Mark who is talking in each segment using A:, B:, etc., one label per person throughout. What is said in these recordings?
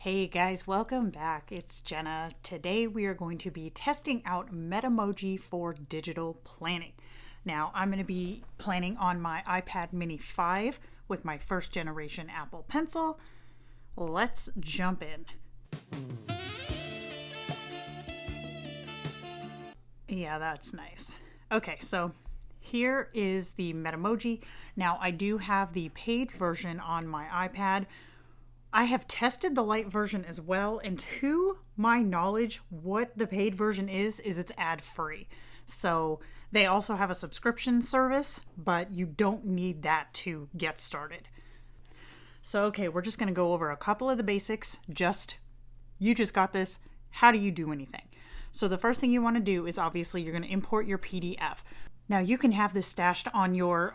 A: Hey guys, welcome back. It's Jenna. Today we are going to be testing out MetaMoJi for digital planning. Now I'm going to be planning on my iPad mini 5 with my first generation Apple Pencil. Let's jump in. Yeah, that's nice. Okay, so here is the MetaMoJi. Now I do have the paid version on my iPad. I have tested the light version as well, and to my knowledge, what the paid version is it's ad-free. So they also have a subscription service, but you don't need that to get started. So okay, we're just going to go over a couple of the basics. You just got this. How do you do anything? So the first thing you want to do is obviously you're going to import your PDF. Now you can have this stashed on your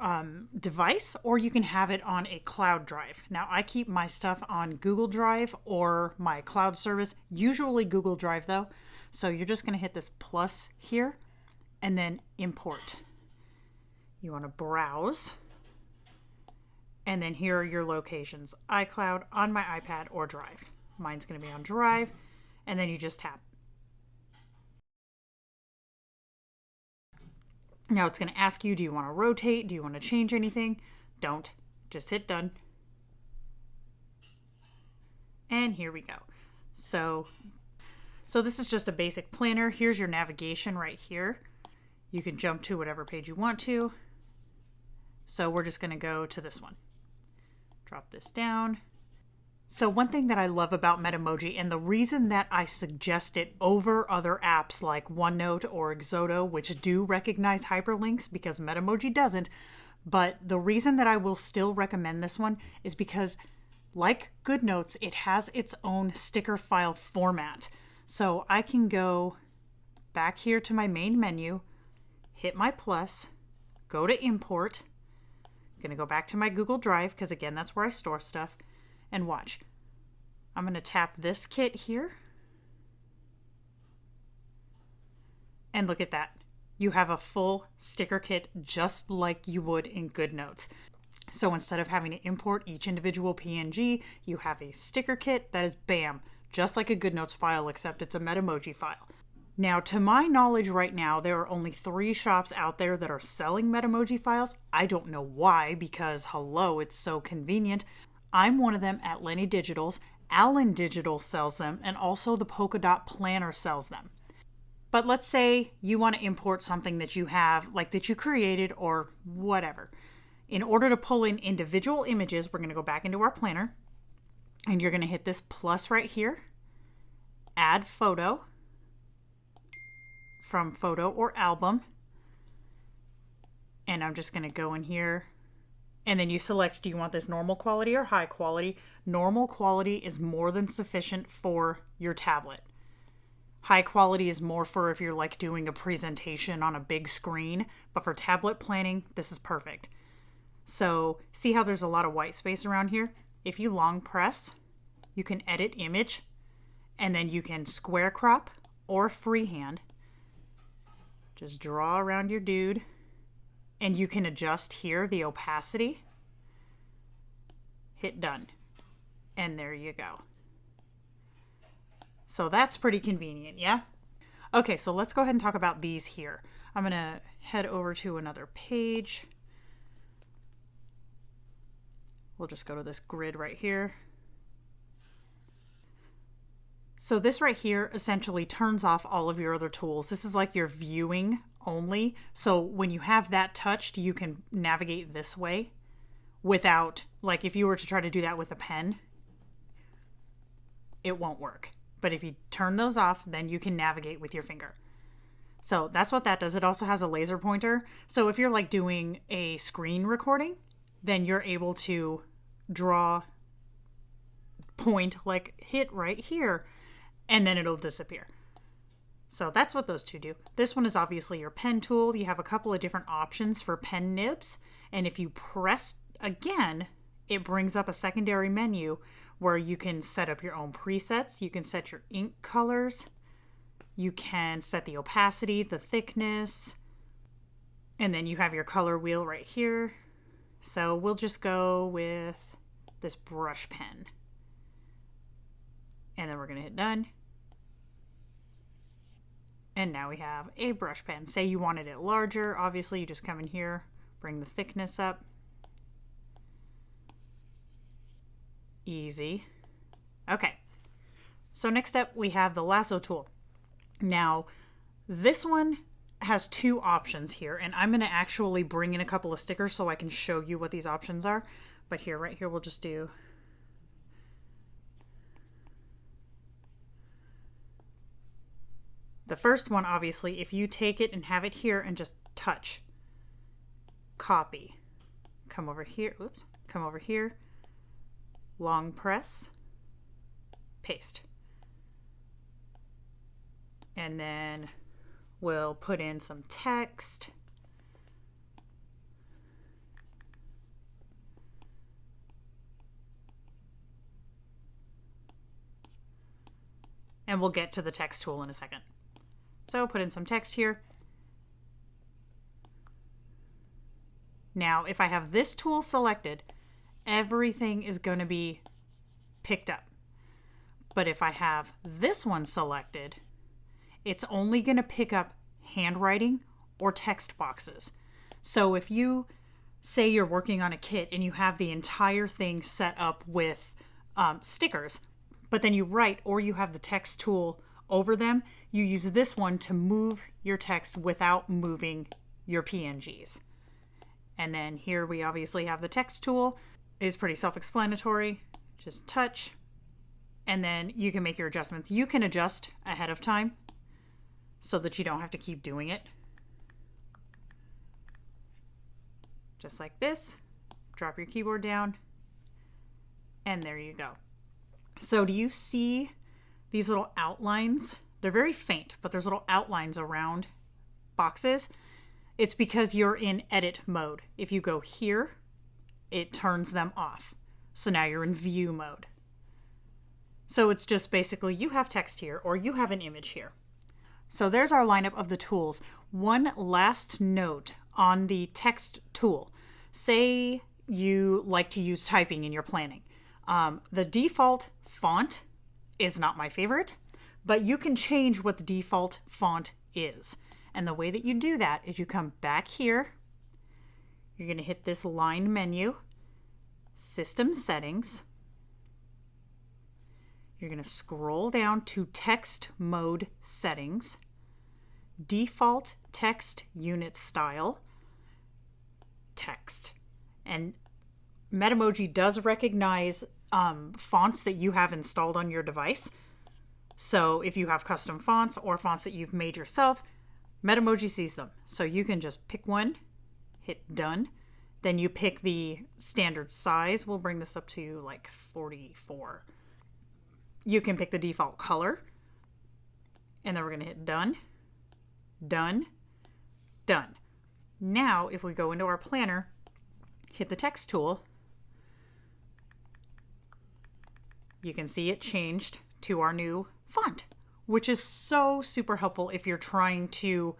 A: device, or you can have it on a cloud drive. Now I keep my stuff on Google Drive or my cloud service, usually Google Drive though. So you're just going to hit this plus here and then import. You want to browse, and then here are your locations: iCloud, on my iPad, or Drive. Mine's going to be on Drive, and then you just tap. Now it's going to ask you, do you want to rotate? Do you want to change anything? Don't. Just hit done. And here we go. So this is just a basic planner. Here's your navigation right here. You can jump to whatever page you want to. So we're just going to go to this one. Drop this down. So one thing that I love about MetaMoJi, and the reason that I suggest it over other apps like OneNote or Xoto, which do recognize hyperlinks because MetaMoJi doesn't, but the reason that I will still recommend this one is because, like GoodNotes, it has its own sticker file format. So I can go back here to my main menu, hit my plus, go to import. I'm going to go back to my Google Drive because, again, that's where I store stuff. And watch. I'm going to tap this kit here. And look at that. You have a full sticker kit just like you would in GoodNotes. So instead of having to import each individual PNG, you have a sticker kit that is bam, just like a GoodNotes file, except it's a MetaMoJi file. Now, to my knowledge right now, there are only 3 shops out there that are selling MetaMoJi files. I don't know why, because hello, it's so convenient. I'm one of them at Lenny Digital's. Allen Digital sells them, and also the Polka Dot Planner sells them. But let's say you want to import something that you have, like that you created or whatever. In order to pull in individual images, we're going to go back into our planner, and you're going to hit this plus right here, add photo from photo or album. And I'm just going to go in here. And then you select, do you want this normal quality or high quality? Normal quality is more than sufficient for your tablet. High quality is more for if you're like doing a presentation on a big screen, but for tablet planning, this is perfect. So see how there's a lot of white space around here? If you long press, you can edit image, and then you can square crop or freehand. Just draw around your dude. And you can adjust here the opacity. Hit done. And there you go. So that's pretty convenient, yeah? Okay, so let's go ahead and talk about these here. I'm going to head over to another page. We'll just go to this grid right here. So this right here essentially turns off all of your other tools. This is like your viewing only. So when you have that touched, you can navigate this way without, like if you were to try to do that with a pen, it won't work. But if you turn those off, then you can navigate with your finger. So that's what that does. It also has a laser pointer. So if you're like doing a screen recording, then you're able to draw, point, like hit right here, and then it'll disappear. So that's what those two do. This one is obviously your pen tool. You have a couple of different options for pen nibs. And if you press again, it brings up a secondary menu where you can set up your own presets. You can set your ink colors. You can set the opacity, the thickness, and then you have your color wheel right here. So we'll just go with this brush pen. And then we're going to hit done. And now we have a brush pen. Say you wanted it larger. Obviously, you just come in here, bring the thickness up. Easy. Okay. So next up, we have the Lasso Tool. Now, this one has two options here, and I'm going to actually bring in a couple of stickers so I can show you what these options are. But here, right here, we'll just do... The first one, obviously, if you take it and have it here and just touch, copy, come over here, oops, come over here, long press, paste. And then we'll put in some text. And we'll get to the text tool in a second. So put in some text here. Now, if I have this tool selected, everything is going to be picked up. But if I have this one selected, it's only going to pick up handwriting or text boxes. So if you say you're working on a kit and you have the entire thing set up with stickers, but then you write or you have the text tool over them, you use this one to move your text without moving your PNGs. And then here we obviously have the text tool. It's pretty self-explanatory. Just touch, and then you can make your adjustments. You can adjust ahead of time so that you don't have to keep doing it. Just like this. Drop your keyboard down, and there you go. So do you see these little outlines? They're very faint, but there's little outlines around boxes. It's because you're in edit mode. If you go here, it turns them off. So now you're in view mode. So it's just basically you have text here or you have an image here. So there's our lineup of the tools. One last note on the text tool. Say you like to use typing in your planning. The default font is not my favorite, but you can change what the default font is. And the way that you do that is you come back here. You're going to hit this line menu, System Settings. You're going to scroll down to Text Mode Settings, Default Text Unit Style, Text. And MetaMoJi does recognize fonts that you have installed on your device. So if you have custom fonts or fonts that you've made yourself, MetaMoJi sees them. So you can just pick one, hit done. Then you pick the standard size. We'll bring this up to like 44. You can pick the default color. And then we're going to hit done, done, done. Now, if we go into our planner, hit the text tool, you can see it changed to our new font, which is so super helpful if you're trying to,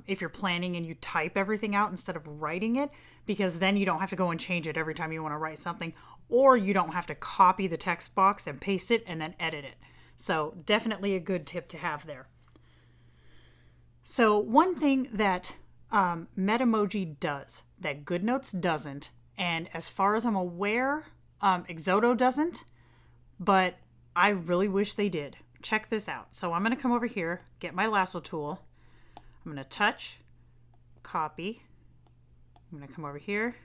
A: if you're planning and you type everything out instead of writing it, because then you don't have to go and change it every time you want to write something, or you don't have to copy the text box and paste it and then edit it. So definitely a good tip to have there. So one thing that MetaMoJi does that GoodNotes doesn't, and as far as I'm aware, Exodo doesn't, but I really wish they did. Check this out. So I'm going to come over here, get my lasso tool. I'm going to touch, copy. I'm going to come over here,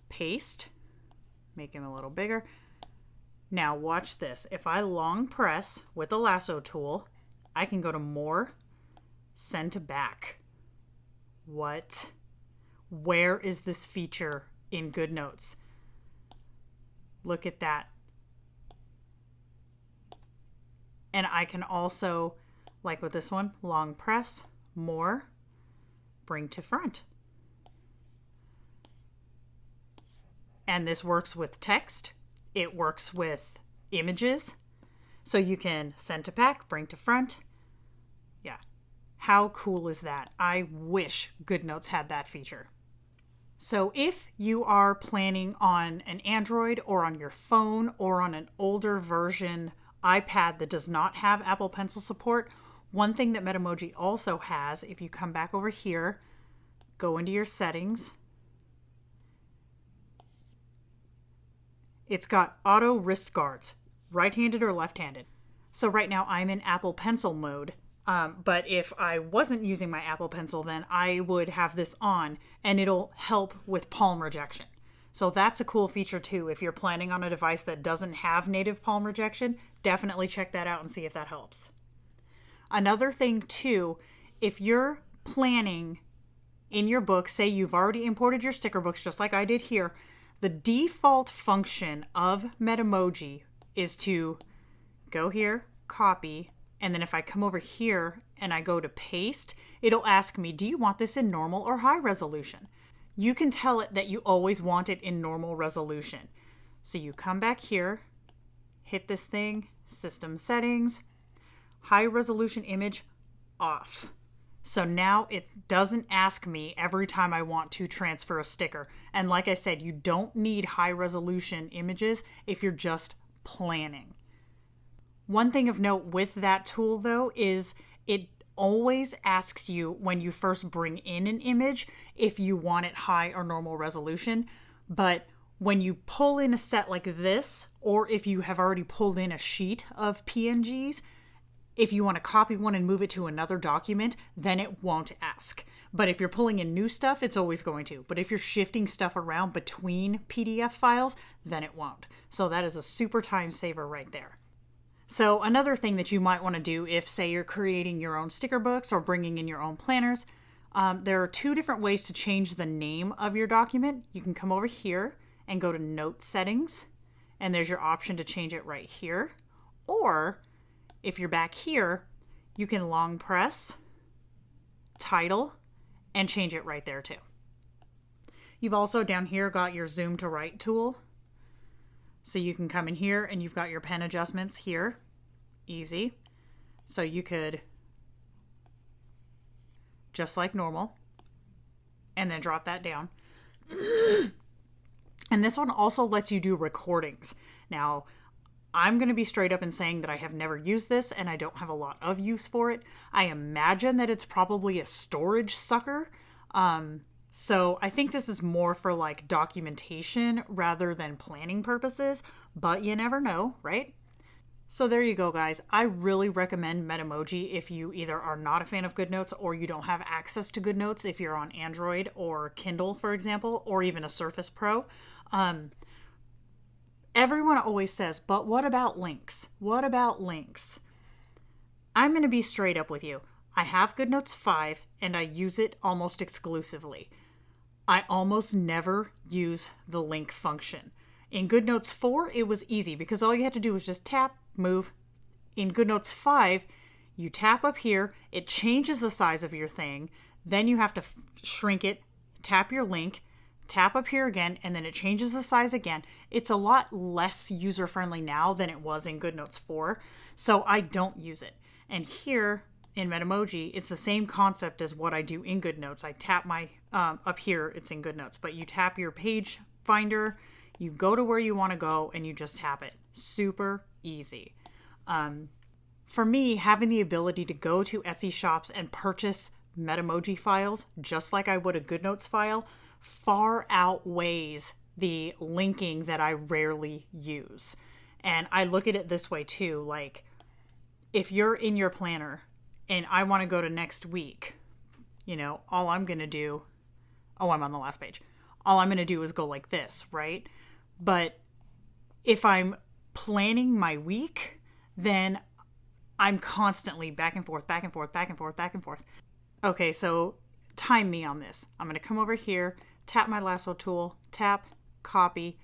A: paste, make him a little bigger. Now watch this. If I long press with the lasso tool, I can go to more, send to back. What? Where is this feature in GoodNotes? Look at that. And I can also, like with this one, long press, more, bring to front. And this works with text. It works with images. So you can send to back, bring to front. Yeah. How cool is that? I wish GoodNotes had that feature. So if you are planning on an Android or on your phone or on an older version iPad that does not have Apple Pencil support, one thing that MetaMoJi also has, if you come back over here, go into your settings, it's got auto wrist guards, right-handed or left-handed. So right now I'm in Apple Pencil mode. But if I wasn't using my Apple Pencil, then I would have this on and it'll help with palm rejection. So that's a cool feature too. If you're planning on a device that doesn't have native palm rejection, definitely check that out and see if that helps. Another thing too, if you're planning in your book, say you've already imported your sticker books just like I did here, the default function of MetaMoJi is to go here, copy, and then if I come over here and I go to paste, it'll ask me, do you want this in normal or high resolution? You can tell it that you always want it in normal resolution. So you come back here, hit this thing, system settings, high resolution image off. So now it doesn't ask me every time I want to transfer a sticker. And like I said, you don't need high resolution images if you're just planning. One thing of note with that tool, though, is it always asks you when you first bring in an image if you want it high or normal resolution. But when you pull in a set like this, or if you have already pulled in a sheet of PNGs, if you want to copy one and move it to another document, then it won't ask. But if you're pulling in new stuff, it's always going to. But if you're shifting stuff around between PDF files, then it won't. So that is a super time saver right there. So another thing that you might want to do if, say, you're creating your own sticker books or bringing in your own planners, there are two different ways to change the name of your document. You can come over here and go to Note Settings, and there's your option to change it right here. Or if you're back here, you can long press Title and change it right there too. You've also down here got your Zoom to Right tool. So you can come in here and you've got your pen adjustments here. Easy. So you could, just like normal, and then drop that down. And this one also lets you do recordings. Now, I'm going to be straight up and saying that I have never used this and I don't have a lot of use for it. I imagine that it's probably a storage sucker. So I think this is more for like documentation rather than planning purposes, but you never know, right? So there you go, guys. I really recommend MetaMoJi if you either are not a fan of GoodNotes or you don't have access to GoodNotes if you're on Android or Kindle, for example, or even a Surface Pro. Everyone always says, but what about links? What about links? I'm going to be straight up with you. I have GoodNotes 5 and I use it almost exclusively. I almost never use the link function. In GoodNotes 4, it was easy because all you had to do was just tap, move. In GoodNotes 5, you tap up here, it changes the size of your thing, then you have to shrink it, tap your link, tap up here again, and then it changes the size again. It's a lot less user-friendly now than it was in GoodNotes 4, so I don't use it. And here in MetaMoJi, it's the same concept as what I do in GoodNotes. I tap my, up here, it's in GoodNotes, but you tap your page finder, you go to where you want to go, and you just tap it. Super easy. For me, having the ability to go to Etsy shops and purchase MetaMoJi files, just like I would a GoodNotes file, far outweighs the linking that I rarely use. And I look at it this way too, like if you're in your planner and I want to go to next week, all I'm going to do, I'm on the last page. All I'm going to do is go like this, right? But if I'm planning my week, then I'm constantly back and forth, back and forth, back and forth, back and forth. Okay, so time me on this. I'm going to come over here, tap my lasso tool, tap, copy,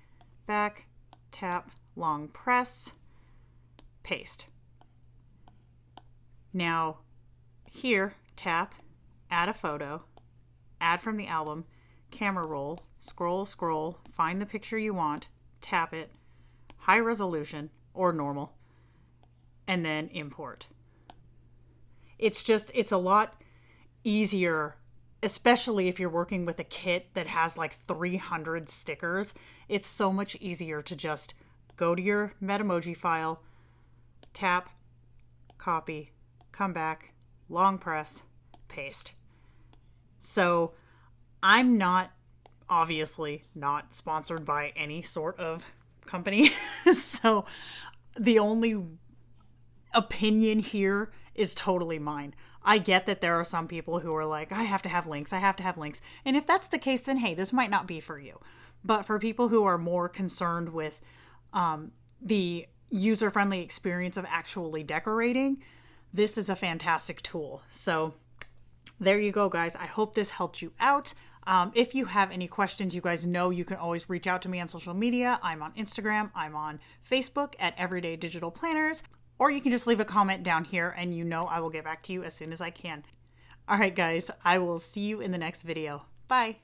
A: back, tap, long press, paste. Now, here, tap, add a photo, add from the album, camera roll, scroll, find the picture you want, tap it, high resolution or normal, and then import. It's a lot easier especially if you're working with a kit that has like 300 stickers, it's so much easier to just go to your MetaMoJi file, tap, copy, come back, long press, paste. So I'm obviously not sponsored by any sort of company. So the only opinion here is totally mine. I get that there are some people who are like, I have to have links. I have to have links. And if that's the case, then hey, this might not be for you. But for people who are more concerned with the user-friendly experience of actually decorating, this is a fantastic tool. So there you go, guys. I hope this helped you out. If you have any questions, you guys know you can always reach out to me on social media. I'm on Instagram. I'm on Facebook at Everyday Digital Planners. Or you can just leave a comment down here and you know I will get back to you as soon as I can. All right, guys, I will see you in the next video. Bye.